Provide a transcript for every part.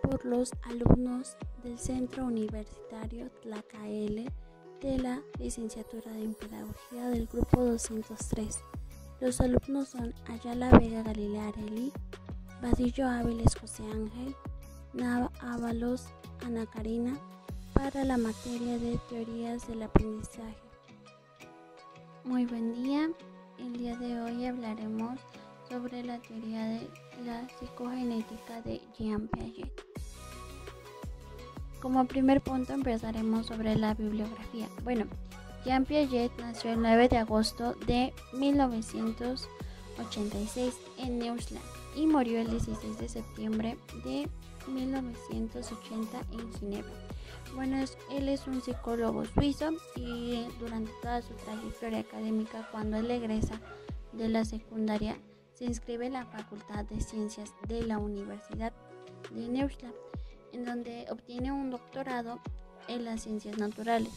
por los alumnos del Centro Universitario Tlacaele de la Licenciatura en Pedagogía del Grupo 203. Los alumnos son Ayala Vega Galilea Areli, Vadillo Áviles José Ángel, Nava Ábalos Ana Karina, para la materia de Teorías del Aprendizaje. Muy buen día. El día de hoy hablaremos sobre la teoría de la psicogenética de Jean Piaget. Como primer punto empezaremos sobre la bibliografía. Jean Piaget nació el 9 de agosto de 1986 en Neuchâtel y murió el 16 de septiembre de 1980 en Ginebra. Él es un psicólogo suizo y durante toda su trayectoria académica, cuando él egresa de la secundaria, se inscribe en la Facultad de Ciencias de la Universidad de Neuchâtel, en donde obtiene un doctorado en las ciencias naturales.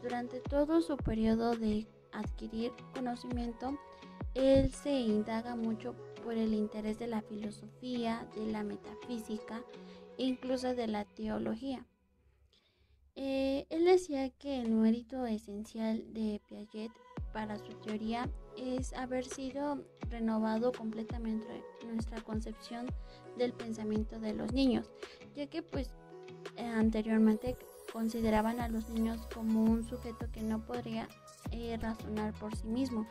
Durante todo su periodo de adquirir conocimiento, él se indaga mucho por el interés de la filosofía, de la metafísica e incluso de la teología. Él decía que el mérito esencial de Piaget para su teoría es haber sido renovado completamente nuestra concepción del pensamiento de los niños, ya que anteriormente consideraban a los niños como un sujeto que no podría razonar por sí mismo,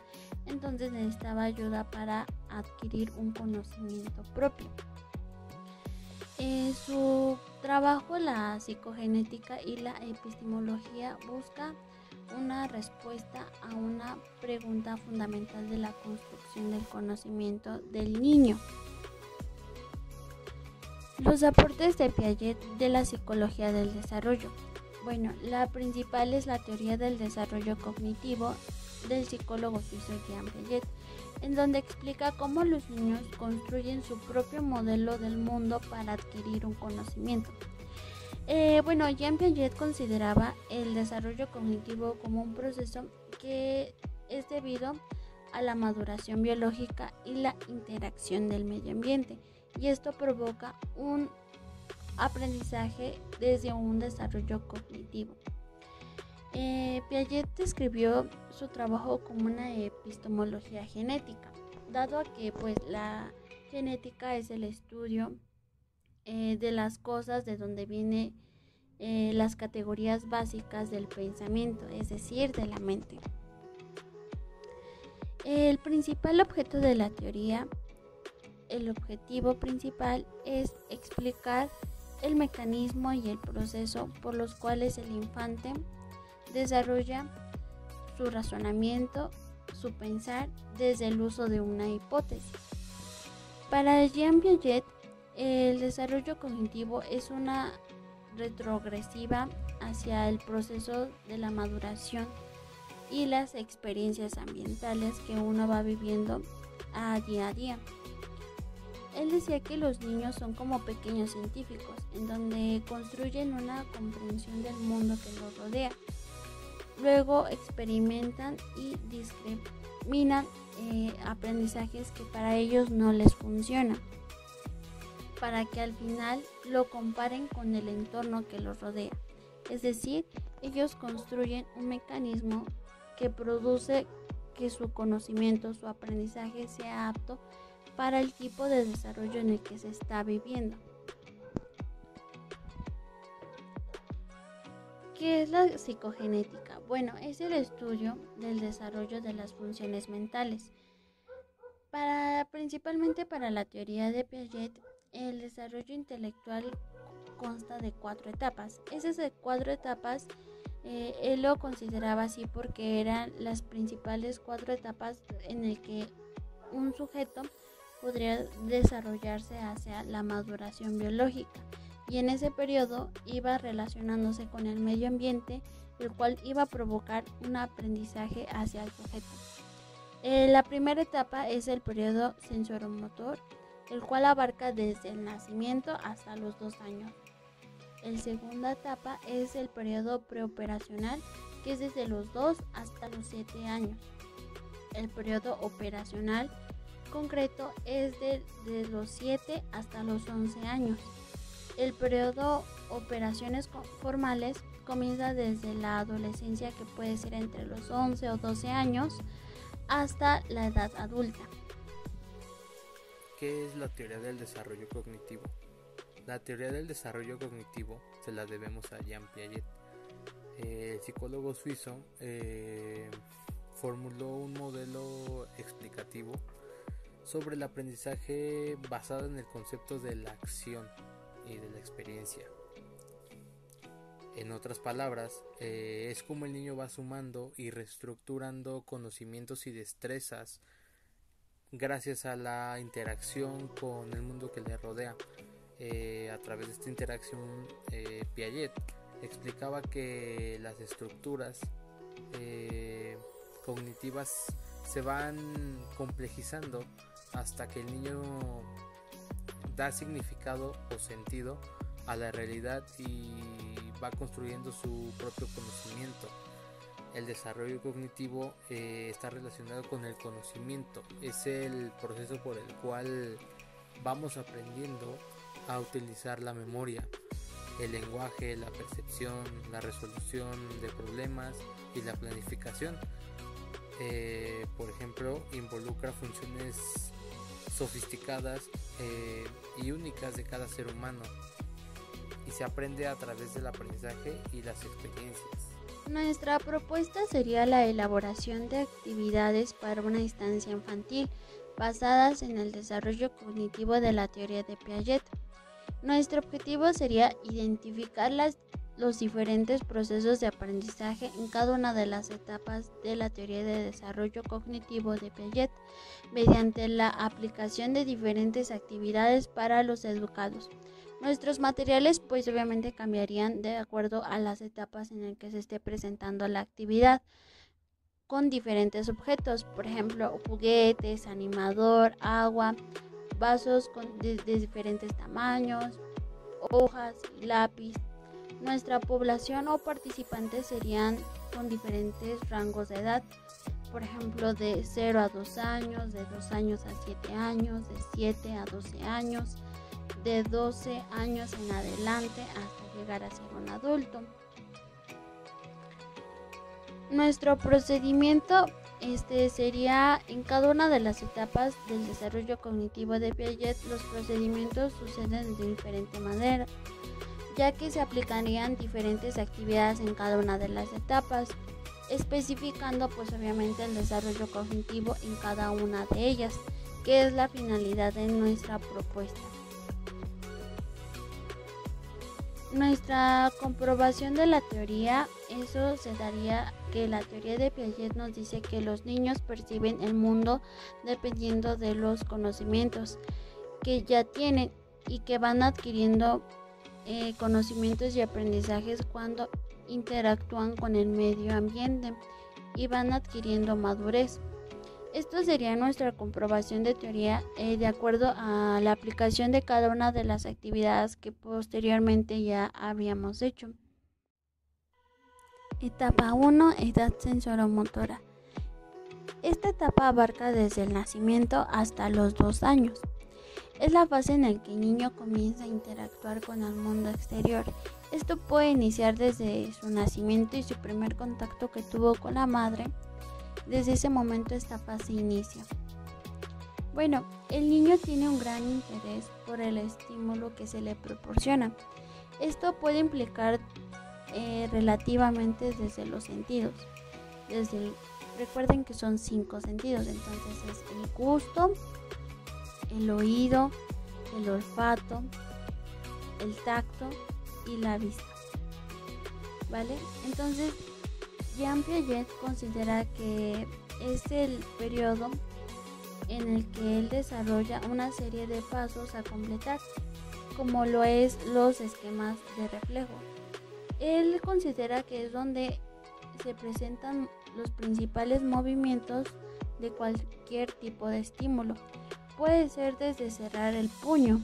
entonces necesitaba ayuda para adquirir un conocimiento propio. Su trabajo, la psicogenética y la epistemología, busca una respuesta a una pregunta fundamental de la construcción del conocimiento del niño. Los aportes de Piaget de la psicología del desarrollo. La principal es la teoría del desarrollo cognitivo del psicólogo suizo Jean Piaget, en donde explica cómo los niños construyen su propio modelo del mundo para adquirir un conocimiento. Jean Piaget consideraba el desarrollo cognitivo como un proceso que es debido a la maduración biológica y la interacción del medio ambiente, y esto provoca un aprendizaje desde un desarrollo cognitivo. Piaget describió su trabajo como una epistemología genética, dado a que la genética es el estudio de las cosas, de donde vienen las categorías básicas del pensamiento, es decir, de la mente. El principal objeto de la teoría, el objetivo principal, es explicar el mecanismo y el proceso por los cuales el infante desarrolla su razonamiento, su pensar desde el uso de una hipótesis. Para Jean Piaget, el desarrollo cognitivo es una retrogresiva hacia el proceso de la maduración y las experiencias ambientales que uno va viviendo día a día. Él decía que los niños son como pequeños científicos, en donde construyen una comprensión del mundo que los rodea. Luego experimentan y discriminan aprendizajes que para ellos no les funcionan, para que al final lo comparen con el entorno que los rodea. Es decir, ellos construyen un mecanismo que produce que su conocimiento, su aprendizaje sea apto para el tipo de desarrollo en el que se está viviendo. ¿Qué es la psicogenética? Es el estudio del desarrollo de las funciones mentales. Principalmente para la teoría de Piaget, el desarrollo intelectual consta de 4 etapas. Esas 4 etapas él lo consideraba así porque eran las principales 4 etapas en el que un sujeto podría desarrollarse hacia la maduración biológica, y en ese periodo iba relacionándose con el medio ambiente, el cual iba a provocar un aprendizaje hacia el sujeto. La primera etapa es el periodo sensoromotor, el cual abarca desde el nacimiento hasta los 2 años. La segunda etapa es el periodo preoperacional, que es desde los 2 hasta los 7 años. El periodo operacional concreto es de los 7 hasta los 11 años. El periodo operaciones formales comienza desde la adolescencia, que puede ser entre los 11 o 12 años, hasta la edad adulta. ¿Qué es la teoría del desarrollo cognitivo? La teoría del desarrollo cognitivo se la debemos a Jean Piaget. El psicólogo suizo formuló un modelo explicativo sobre el aprendizaje basado en el concepto de la acción y de la experiencia. En otras palabras, es como el niño va sumando y reestructurando conocimientos y destrezas gracias a la interacción con el mundo que le rodea. A través de esta interacción, Piaget explicaba que las estructuras cognitivas se van complejizando hasta que el niño da significado o sentido a la realidad y va construyendo su propio conocimiento. El desarrollo cognitivo está relacionado con el conocimiento. Es el proceso por el cual vamos aprendiendo a utilizar la memoria, el lenguaje, la percepción, la resolución de problemas y la planificación. Por ejemplo, involucra funciones sofisticadas y únicas de cada ser humano, y se aprende a través del aprendizaje y las experiencias. Nuestra propuesta sería la elaboración de actividades para una estancia infantil basadas en el desarrollo cognitivo de la teoría de Piaget. Nuestro objetivo sería identificar los diferentes procesos de aprendizaje en cada una de las etapas de la teoría de desarrollo cognitivo de Piaget mediante la aplicación de diferentes actividades para los educados. Nuestros materiales pues obviamente cambiarían de acuerdo a las etapas en las que se esté presentando la actividad, con diferentes objetos, por ejemplo juguetes, animador, agua, vasos de diferentes tamaños, hojas, lápiz. Nuestra población o participantes serían con diferentes rangos de edad, por ejemplo de 0 a 2 años, de 2 años a 7 años, de 7 a 12 años, de 12 años en adelante hasta llegar a ser un adulto. Nuestro procedimiento sería en cada una de las etapas del desarrollo cognitivo de Piaget. Los procedimientos suceden de diferente manera, ya que se aplicarían diferentes actividades en cada una de las etapas, especificando pues obviamente el desarrollo cognitivo en cada una de ellas, que es la finalidad de nuestra propuesta. Nuestra comprobación de la teoría, eso se daría que la teoría de Piaget nos dice que los niños perciben el mundo dependiendo de los conocimientos que ya tienen y que van adquiriendo conocimientos y aprendizajes cuando interactúan con el medio ambiente y van adquiriendo madurez. Esto sería nuestra comprobación de teoría de acuerdo a la aplicación de cada una de las actividades que posteriormente ya habíamos hecho. Etapa 1, edad sensoromotora. Esta etapa abarca desde el nacimiento hasta los 2 años. Es la fase en la que el niño comienza a interactuar con el mundo exterior. Esto puede iniciar desde su nacimiento y su primer contacto que tuvo con la madre. Desde ese momento esta fase inicia. Bueno, el niño tiene un gran interés por el estímulo que se le proporciona. Esto puede implicar relativamente desde los sentidos. Recuerden que son 5 sentidos, entonces es el gusto, el oído, el olfato, el tacto y la vista. ¿Vale? Entonces, Jean Piaget considera que es el periodo en el que él desarrolla una serie de pasos a completar, como lo es los esquemas de reflejo. Él considera que es donde se presentan los principales movimientos de cualquier tipo de estímulo. Puede ser desde cerrar el puño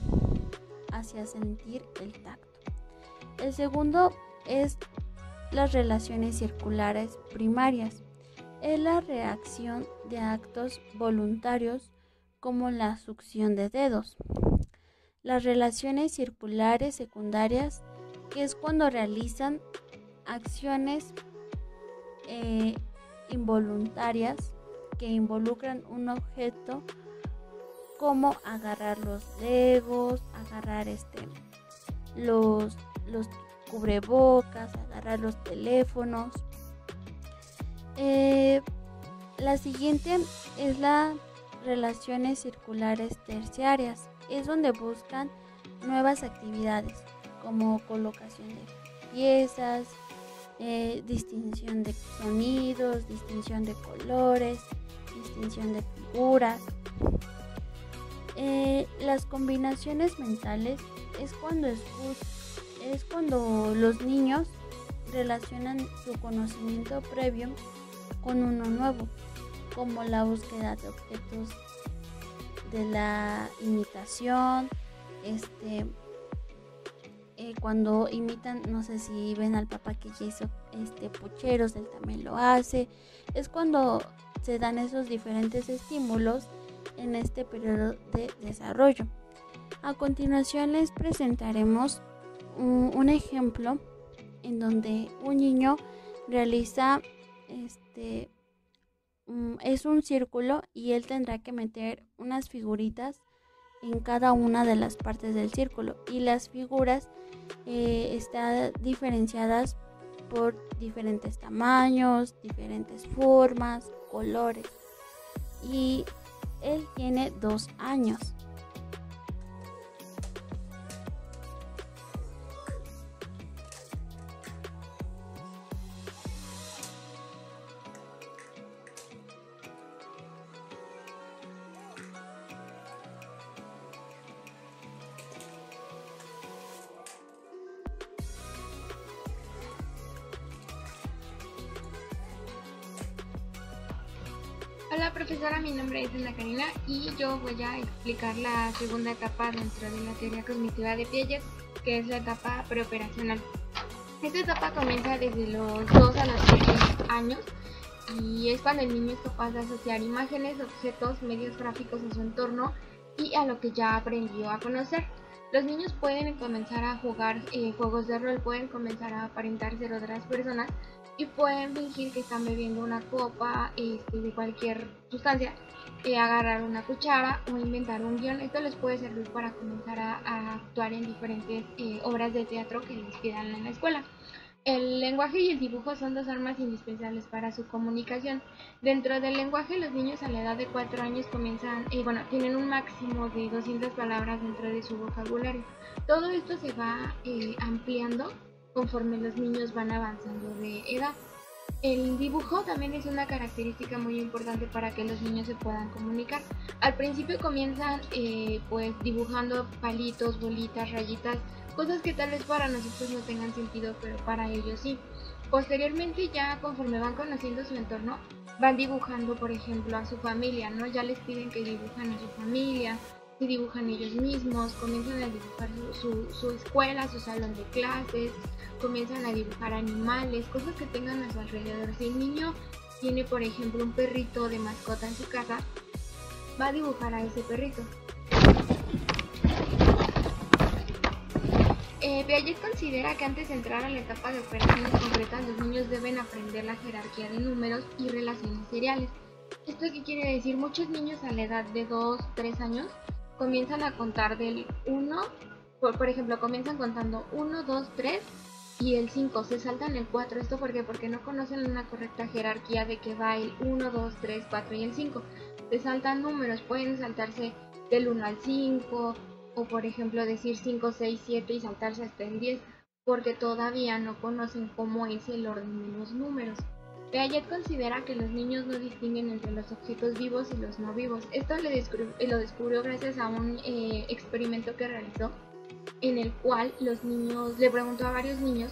hacia sentir el tacto. El segundo es las relaciones circulares primarias. Es la reacción de actos voluntarios como la succión de dedos, las relaciones circulares secundarias, que es cuando realizan acciones involuntarias que involucran un objeto, como agarrar los legos, agarrar los cubrebocas, agarrar los teléfonos. La siguiente es las relaciones circulares terciarias. Es donde buscan nuevas actividades como colocación de piezas, distinción de sonidos, distinción de colores, distinción de figuras. Las combinaciones mentales es cuando los niños relacionan su conocimiento previo con uno nuevo, como la búsqueda de objetos de la imitación, cuando imitan, no sé si ven al papá que ya hizo pucheros, él también lo hace. Es cuando se dan esos diferentes estímulos en este periodo de desarrollo. A continuación les presentaremos un ejemplo en donde un niño realiza es un círculo y él tendrá que meter unas figuritas en cada una de las partes del círculo, y las figuras están diferenciadas por diferentes tamaños, diferentes formas, colores, y él tiene 2 años. Hola profesora, mi nombre es Ana Karina y yo voy a explicar la segunda etapa dentro de la teoría cognitiva de Piaget, que es la etapa preoperacional. Esta etapa comienza desde los 2 a los 7 años y es cuando el niño es capaz de asociar imágenes, objetos, medios gráficos a su entorno y a lo que ya aprendió a conocer. Los niños pueden comenzar a jugar juegos de rol, pueden comenzar a aparentar ser otras personas y pueden fingir que están bebiendo una copa de cualquier sustancia, agarrar una cuchara o inventar un guión. Esto les puede servir para comenzar a actuar en diferentes obras de teatro que les pidan en la escuela. El lenguaje y el dibujo son 2 armas indispensables para su comunicación. Dentro del lenguaje, los niños a la edad de 4 años tienen un máximo de 200 palabras dentro de su vocabulario. Todo esto se va ampliando conforme los niños van avanzando de edad. El dibujo también es una característica muy importante para que los niños se puedan comunicar. Al principio comienzan dibujando palitos, bolitas, rayitas, cosas que tal vez para nosotros no tengan sentido, pero para ellos sí. Posteriormente, ya conforme van conociendo su entorno, van dibujando, por ejemplo, a su familia, ¿no? Ya les piden que dibujan a su familia, que dibujan ellos mismos, comienzan a dibujar su escuela, su salón de clases, comienzan a dibujar animales, cosas que tengan a su alrededor. Si el niño tiene, por ejemplo, un perrito de mascota en su casa, va a dibujar a ese perrito. Piaget considera que antes de entrar a la etapa de operaciones concretas, los niños deben aprender la jerarquía de números y relaciones seriales. ¿Esto qué quiere decir? Muchos niños a la edad de 2, 3 años comienzan a contar del 1, por ejemplo, comienzan contando 1, 2, 3 y el 5, se saltan el 4. ¿Esto por qué? Porque no conocen una correcta jerarquía de que va el 1, 2, 3, 4 y el 5. Se saltan números, pueden saltarse del 1 al 5, o por ejemplo decir 5, 6, 7 y saltarse hasta el 10, porque todavía no conocen cómo es el orden de los números. Piaget considera que los niños no distinguen entre los objetos vivos y los no vivos. Esto lo descubrió gracias a un experimento que realizó, en el cual le preguntó a varios niños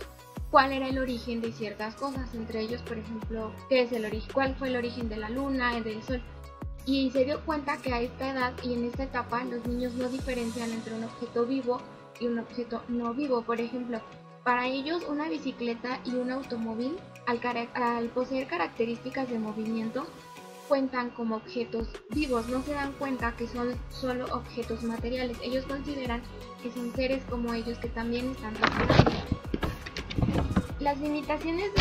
cuál era el origen de ciertas cosas, entre ellos, por ejemplo, cuál fue el origen de la luna y del sol. Y se dio cuenta que a esta edad y en esta etapa los niños no diferencian entre un objeto vivo y un objeto no vivo. Por ejemplo, para ellos una bicicleta y un automóvil, al poseer características de movimiento, cuentan como objetos vivos, no se dan cuenta que son solo objetos materiales. Ellos consideran que son seres como ellos que también están respirando. Las limitaciones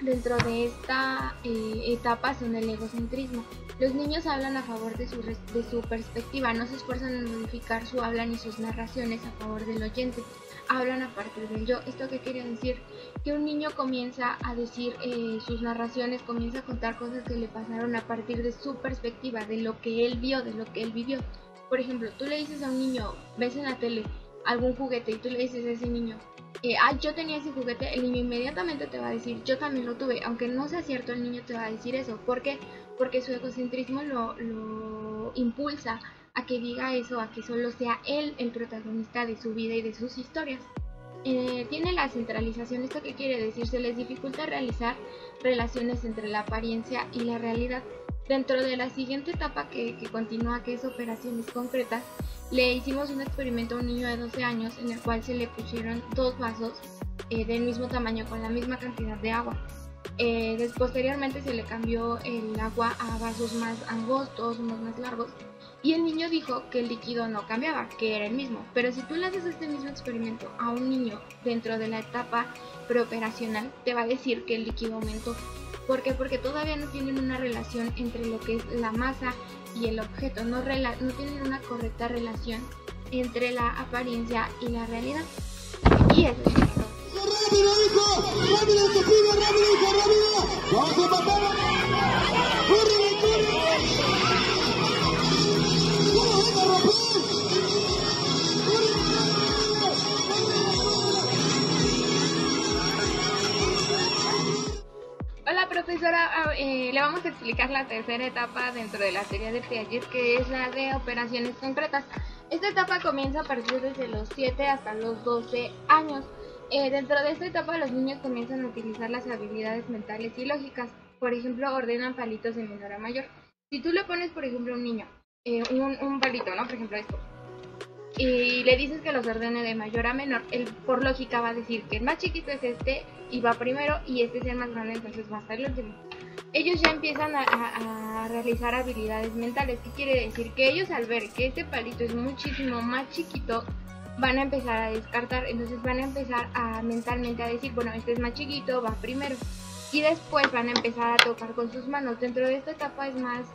dentro de esta etapa son el egocentrismo. Los niños hablan a favor de su perspectiva, no se esfuerzan en modificar su habla ni sus narraciones a favor del oyente, hablan a partir del yo. ¿Esto qué quiere decir? Que un niño comienza a decir sus narraciones, comienza a contar cosas que le pasaron a partir de su perspectiva, de lo que él vio, de lo que él vivió. Por ejemplo, tú le dices a un niño, ves en la tele algún juguete y tú le dices a ese niño, yo tenía ese juguete, el niño inmediatamente te va a decir, yo también lo tuve, aunque no sea cierto, el niño te va a decir eso. ¿Por qué? Porque su egocentrismo lo impulsa a que diga eso, a que solo sea él el protagonista de su vida y de sus historias. Tiene la centralización. ¿Esto qué quiere decir? Se les dificulta realizar relaciones entre la apariencia y la realidad. Dentro de la siguiente etapa que continúa, que es operaciones concretas, le hicimos un experimento a un niño de 12 años en el cual se le pusieron 2 vasos del mismo tamaño con la misma cantidad de agua. Posteriormente se le cambió el agua a vasos más angostos, unos más largos, y el niño dijo que el líquido no cambiaba, que era el mismo. Pero si tú le haces este mismo experimento a un niño dentro de la etapa preoperacional, te va a decir que el líquido aumentó. ¿Por qué? Porque todavía no tienen una relación entre lo que es la masa y el objeto, no tienen una correcta relación entre la apariencia y la realidad. Y eso es todo. ¡Rápido, hijo! ¡Rápido, tu pibe! ¡Rápido, hijo! ¡Rápido! ¡Vamos a matar! ¡Corre, corre! ¡Cómo venga a romper! Hola profesora, le vamos a explicar la tercera etapa dentro de la teoría de Piaget, que es la de operaciones concretas. Esta etapa comienza a partir desde los 7 hasta los 12 años. Dentro de esta etapa los niños comienzan a utilizar las habilidades mentales y lógicas. Por ejemplo, ordenan palitos de menor a mayor. Si tú le pones, por ejemplo, a un niño un palito, ¿no? Por ejemplo esto, y le dices que los ordene de mayor a menor, él por lógica va a decir que el más chiquito es este y va primero, y este es el más grande, entonces va a estar el último. Ellos ya empiezan a realizar habilidades mentales. ¿Qué quiere decir? Que ellos, al ver que este palito es muchísimo más chiquito, van a empezar a descartar. Entonces van a empezar mentalmente a decir, bueno, este es más chiquito, va primero. Y después van a empezar a tocar con sus manos. Dentro de esta etapa es más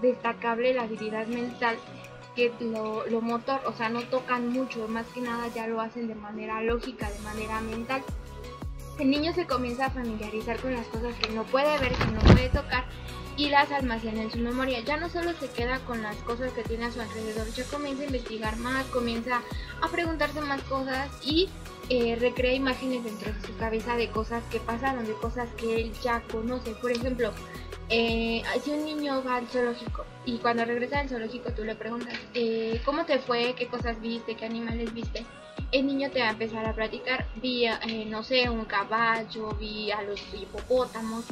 destacable la habilidad mental que lo motor. O sea, no tocan mucho, más que nada ya lo hacen de manera lógica, de manera mental. El niño se comienza a familiarizar con las cosas que no puede ver, que no puede tocar, y las almacena en su memoria. Ya no solo se queda con las cosas que tiene a su alrededor, ya comienza a investigar más, comienza a preguntarse más cosas y recrea imágenes dentro de su cabeza de cosas que pasaron, de cosas que él ya conoce. Por ejemplo, si un niño va al zoológico y cuando regresa del zoológico tú le preguntas ¿cómo te fue? ¿Qué cosas viste? ¿Qué animales viste? El niño te va a empezar a platicar, vi, no sé, un caballo, vi a los hipopótamos.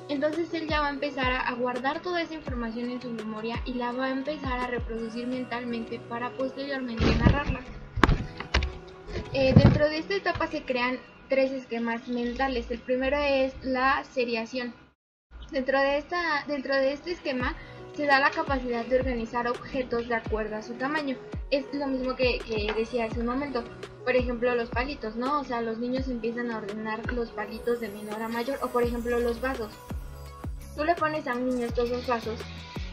Entonces él ya va a empezar a guardar toda esa información en su memoria y la va a empezar a reproducir mentalmente para posteriormente narrarla. Dentro de esta etapa se crean 3 esquemas mentales. El primero es la seriación. Dentro de este esquema se da la capacidad de organizar objetos de acuerdo a su tamaño. Es lo mismo que decía hace un momento. Por ejemplo, los palitos, ¿no? O sea, los niños empiezan a ordenar los palitos de menor a mayor. O por ejemplo, los vasos. Tú le pones a un niño estos 2 vasos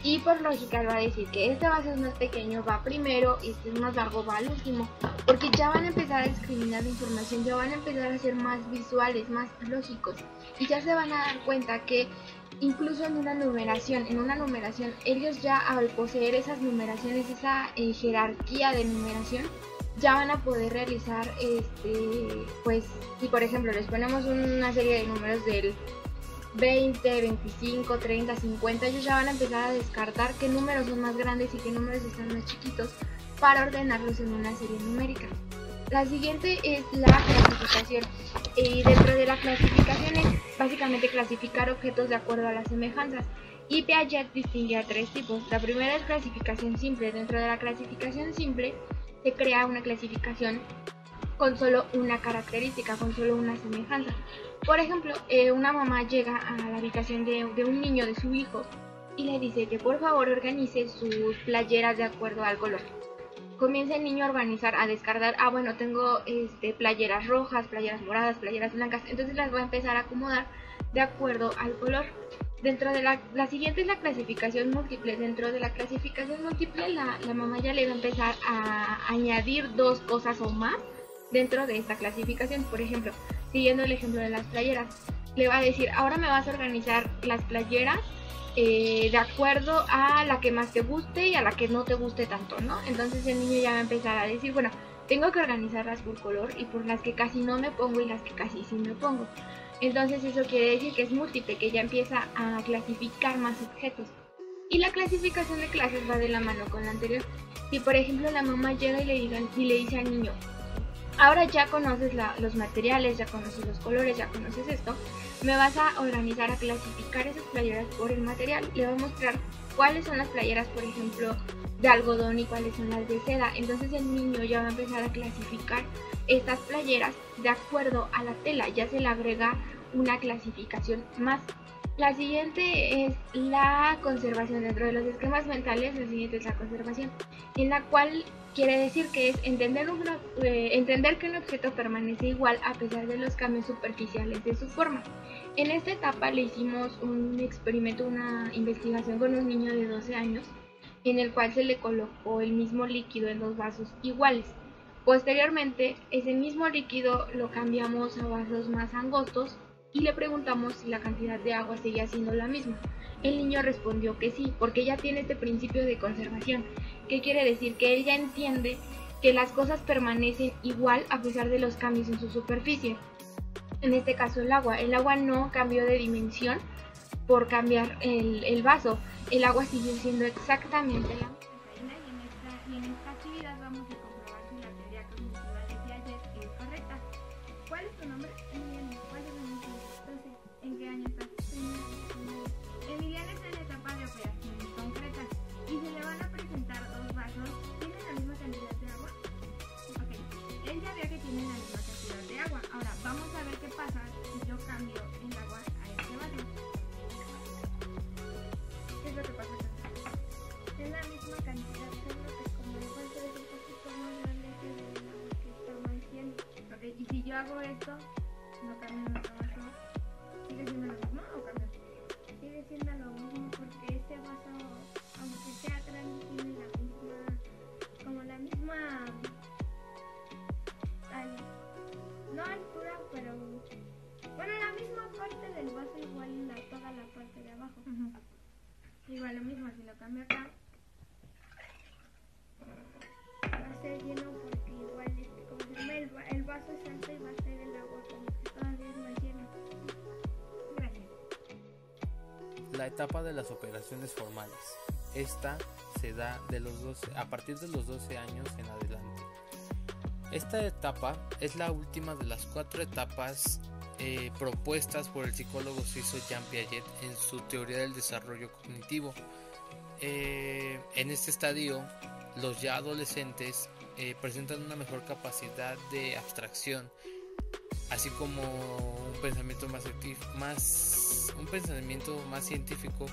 y por lógica él va a decir que este vaso es más pequeño, va primero, y este es más largo, va al último. Porque ya van a empezar a discriminar la información, ya van a empezar a ser más visuales, más lógicos. Y ya se van a dar cuenta que incluso en una numeración, ellos ya al poseer esas numeraciones, esa jerarquía de numeración, ya van a poder realizar, pues, si por ejemplo les ponemos una serie de números del 20, 25, 30, 50, ellos ya van a empezar a descartar qué números son más grandes y qué números están más chiquitos para ordenarlos en una serie numérica. La siguiente es la clasificación. Dentro de la clasificación es básicamente clasificar objetos de acuerdo a las semejanzas. Y Piaget distingue a 3 tipos. La primera es clasificación simple. Dentro de la clasificación simple se crea una clasificación con solo una característica, con solo una semejanza. Por ejemplo, una mamá llega a la habitación de un niño, de su hijo, y le dice que por favor organice sus playeras de acuerdo al color. Comienza el niño a organizar, a descargar, bueno, tengo playeras rojas, playeras moradas, playeras blancas, entonces las va a empezar a acomodar de acuerdo al color. Dentro de la siguiente es la clasificación múltiple. Dentro de la clasificación múltiple la mamá ya le va a empezar a añadir 2 cosas o más dentro de esta clasificación. Por ejemplo, siguiendo el ejemplo de las playeras, le va a decir, ahora me vas a organizar las playeras de acuerdo a la que más te guste y a la que no te guste tanto, ¿no? Entonces el niño ya va a empezar a decir, bueno, tengo que organizarlas por color y por las que casi no me pongo y las que casi sí me pongo. Entonces eso quiere decir que es múltiple, que ya empieza a clasificar más objetos. Y la clasificación de clases va de la mano con la anterior. Si por ejemplo la mamá llega y le dice al niño, ahora ya conoces los materiales, ya conoces los colores, ya conoces esto, me vas a organizar, a clasificar esas playeras por el material. Le voy a mostrar cuáles son las playeras, por ejemplo, de algodón y cuáles son las de seda. Entonces el niño ya va a empezar a clasificar estas playeras de acuerdo a la tela, ya se le agrega una clasificación más. La siguiente es la conservación. Dentro de los esquemas mentales, la siguiente es la conservación, en la cual quiere decir que es entender que un objeto permanece igual a pesar de los cambios superficiales de su forma. En esta etapa le hicimos un experimento, una investigación con un niño de 12 años, en el cual se le colocó el mismo líquido en 2 vasos iguales. Posteriormente, ese mismo líquido lo cambiamos a vasos más angostos y le preguntamos si la cantidad de agua seguía siendo la misma. El niño respondió que sí, porque ya tiene este principio de conservación. ¿Qué quiere decir? Que él ya entiende que las cosas permanecen igual a pesar de los cambios en su superficie. En este caso el agua no cambió de dimensión por cambiar el vaso. El agua siguió siendo exactamente la misma. Y en esta actividad vamos a comprobar si la teoría cognitiva de Piaget es correcta. ¿Cuál es tu nombre? Emiliano. ¿Cuál es tu nombre? Entonces, ¿en qué año estás? Emiliano está en la etapa de operaciones concretas y se le van a presentar 2 vasos. ¿Tienen la misma cantidad de agua? Ok, él ya vio que tienen la misma cantidad de agua. Ahora, vamos a ver qué pasa si yo cambio el agua a este vaso. ¿Qué es lo que pasa? Es la misma cantidad, solo que como el vaso es un poquito más grande que el agua que está más lleno. Ok, y si yo hago esto, no cambio el otro vaso, ¿sigue siendo lo mismo o cambia? Sigue siendo lo mismo porque este vaso, aunque sea grande, tiene la misma, como la misma, no altura, pero bueno, la misma parte del vaso, igual toda la parte de abajo. Igual lo mismo, si lo cambio acá, va a ser lleno porque igual como se llama, el vaso es alto y va a ser el agua como que todavía es más lleno. Gracias. La etapa de las operaciones formales. Esta se da a partir de los 12 años en adelante. Esta etapa es la última de las 4 etapas propuestas por el psicólogo suizo Jean Piaget en su teoría del desarrollo cognitivo. En este estadio, los ya adolescentes presentan una mejor capacidad de abstracción, así como un pensamiento más científico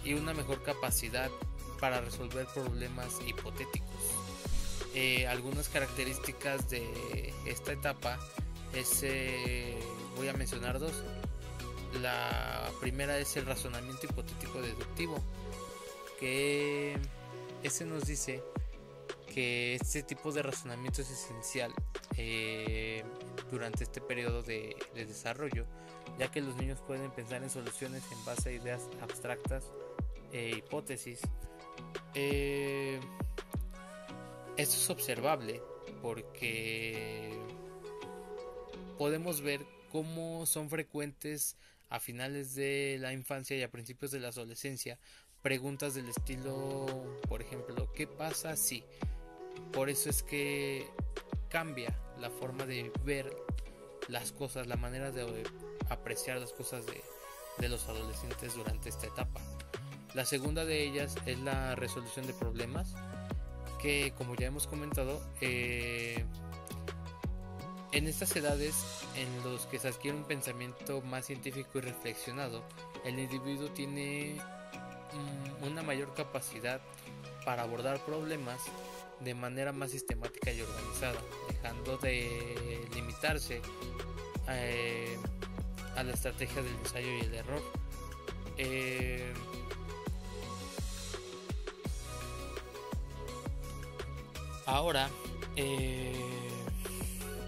y una mejor capacidad para resolver problemas hipotéticos. Algunas características de esta etapa voy a mencionar 2. La primera es el razonamiento hipotético deductivo, que nos dice que este tipo de razonamiento es esencial durante este periodo de desarrollo, ya que los niños pueden pensar en soluciones en base a ideas abstractas e hipótesis. Esto es observable porque podemos ver cómo son frecuentes a finales de la infancia y a principios de la adolescencia preguntas del estilo, por ejemplo, ¿qué pasa si? Por eso es que cambia la forma de ver las cosas, la manera de apreciar las cosas de los adolescentes durante esta etapa. La segunda de ellas es la resolución de problemas, que como ya hemos comentado, En estas edades en los que se adquiere un pensamiento más científico y reflexionado, el individuo tiene una mayor capacidad para abordar problemas de manera más sistemática y organizada, dejando de limitarse a la estrategia del ensayo y el error. Ahora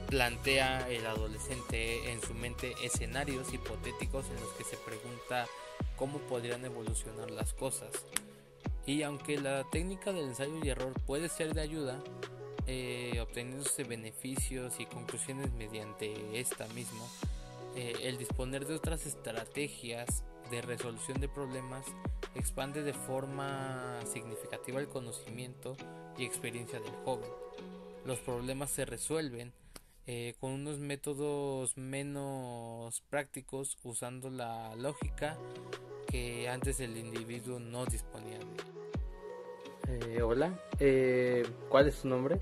plantea el adolescente en su mente escenarios hipotéticos en los que se pregunta cómo podrían evolucionar las cosas. Y aunque la técnica del ensayo y error puede ser de ayuda, obteniéndose beneficios y conclusiones mediante esta misma, el disponer de otras estrategias de resolución de problemas expande de forma significativa el conocimiento y experiencia del joven. Los problemas se resuelven con unos métodos menos prácticos, usando la lógica que antes el individuo no disponía de. Hola, ¿cuál es tu nombre?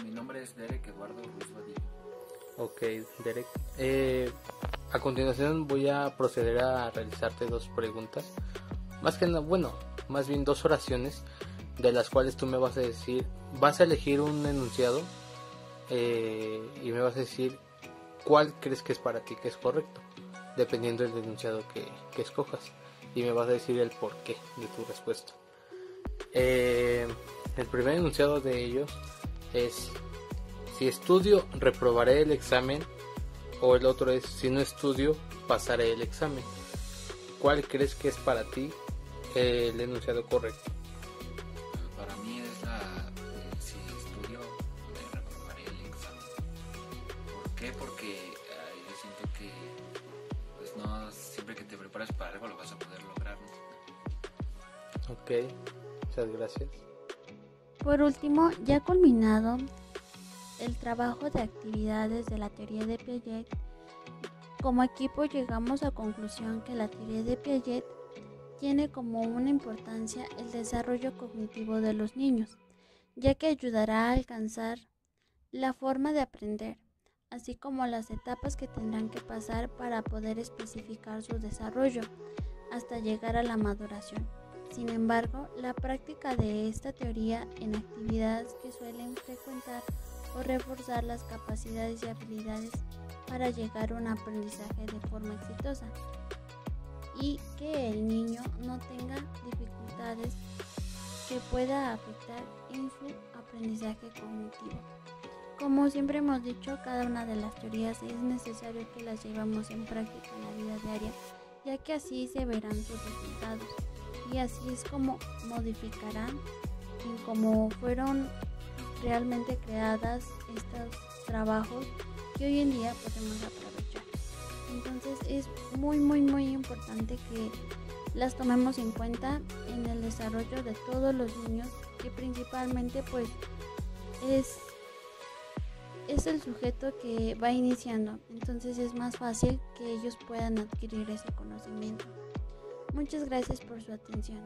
Mi nombre es Derek Eduardo Ruiz Vadillo. Ok, Derek. A continuación voy a proceder a realizarte dos preguntas. Más bien dos oraciones, de las cuales tú me vas a decir, vas a elegir un enunciado y me vas a decir cuál crees que es para ti que es correcto, dependiendo del enunciado que escojas, y me vas a decir el porqué de tu respuesta. El primer enunciado de ellos es: si estudio, reprobaré el examen. O el otro es: si no estudio, pasaré el examen. ¿Cuál crees que es para ti el enunciado correcto? Para mí es si estudio, me reprobaré el examen. ¿Por qué? Porque yo siento que pues no siempre que te preparas para algo lo vas a poder lograr, ¿no? Ok, muchas gracias. Por último, ya culminado el trabajo de actividades de la teoría de Piaget, como equipo llegamos a conclusión que la teoría de Piaget tiene como una importancia el desarrollo cognitivo de los niños, ya que ayudará a alcanzar la forma de aprender, así como las etapas que tendrán que pasar para poder especificar su desarrollo hasta llegar a la maduración. Sin embargo, la práctica de esta teoría en actividades que suelen frecuentar o reforzar las capacidades y habilidades para llegar a un aprendizaje de forma exitosa y que el niño no tenga dificultades que pueda afectar en su aprendizaje cognitivo. Como siempre hemos dicho, cada una de las teorías es necesario que las llevemos en práctica en la vida diaria, ya que así se verán sus resultados y así es como modificarán en cómo fueron realmente creadas estos trabajos que hoy en día podemos aprovechar. Entonces es muy importante que las tomemos en cuenta en el desarrollo de todos los niños, que principalmente pues es el sujeto que va iniciando, entonces es más fácil que ellos puedan adquirir ese conocimiento. Muchas gracias por su atención.